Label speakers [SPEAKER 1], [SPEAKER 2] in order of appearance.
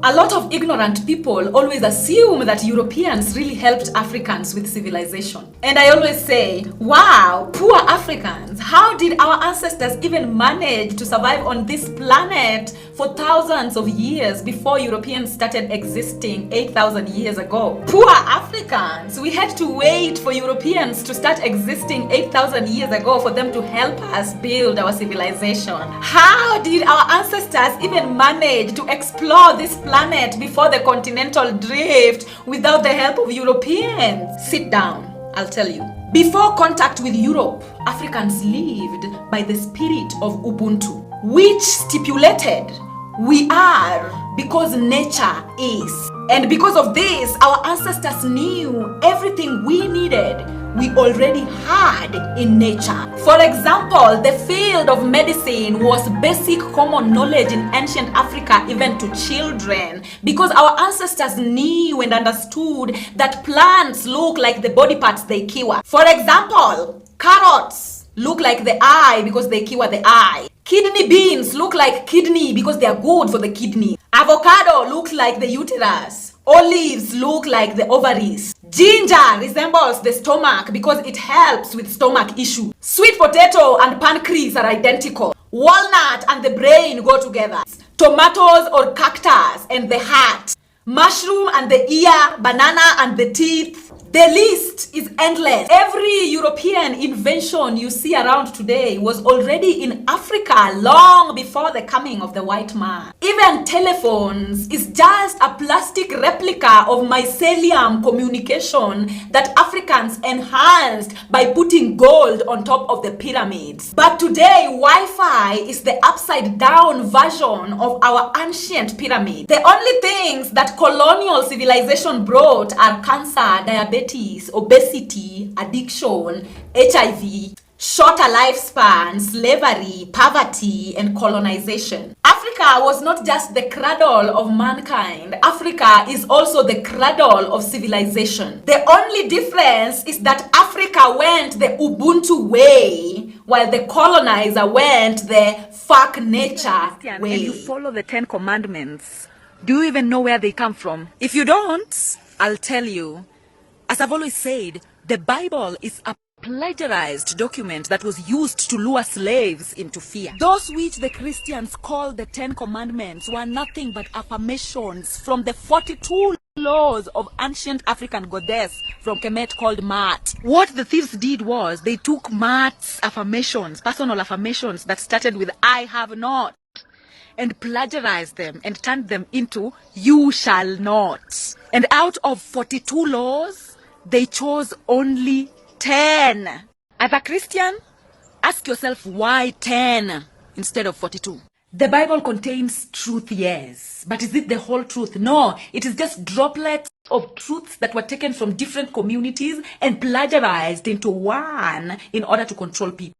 [SPEAKER 1] A lot of ignorant people always assume that Europeans really helped Africans with civilization. And I always say, wow, poor Africans, how did our ancestors even manage to survive on this planet for thousands of years before Europeans started existing 8,000 years ago? Poor Africans, we had to wait for Europeans to start existing 8,000 years ago for them to help us build our civilization. How did our ancestors even manage to explore this planet before the continental drift without the help of Europeans? Sit down, I'll tell you. Before contact with Europe, Africans lived by the spirit of Ubuntu, which stipulated we are because nature is. And because of this, our ancestors knew everything we needed we already had in nature. For example, the field of medicine was basic common knowledge in ancient Africa, even to children, because our ancestors knew and understood that plants look like the body parts they cure. For example, carrots look like the eye because they cure the eye. Kidney beans look like kidney because they are good for the kidney. Avocado looks like the uterus. Olives look like the ovaries. Ginger resembles the stomach because it helps with stomach issues. Sweet potato and pancreas are identical. Walnut and the brain go together. Tomatoes or cactus and the heart. Mushroom and the ear, banana and the teeth. The list is endless. Every European invention you see around today was already in Africa long before the coming of the white man. Even telephones is just a plastic replica of mycelium communication that Africans enhanced by putting gold on top of the pyramids. But today, Wi-Fi is the upside down version of our ancient pyramid. The only things that colonial civilization brought are cancer, diabetes, obesity, addiction, HIV, shorter lifespan, slavery, poverty, and colonization. Africa was not just the cradle of mankind. Africa is also the cradle of civilization. The only difference is that Africa went the Ubuntu way, while the colonizer went the fuck nature way.
[SPEAKER 2] And you follow the 10 commandments. Do you even know where they come from? If you don't, I'll tell you. As I've always said, the Bible is a plagiarized document that was used to lure slaves into fear. Those which the Christians call the 10 commandments were nothing but affirmations from the 42 laws of ancient African goddess from Kemet called Mat. What the thieves did was they took Mat's affirmations, personal affirmations that started with I have not, and plagiarized them and turned them into you shall not. And out of 42 laws, they chose only 10. As a Christian, ask yourself why 10 instead of 42. The Bible contains truth, yes, but is it the whole truth? No, it is just droplets of truths that were taken from different communities and plagiarized into one in order to control people.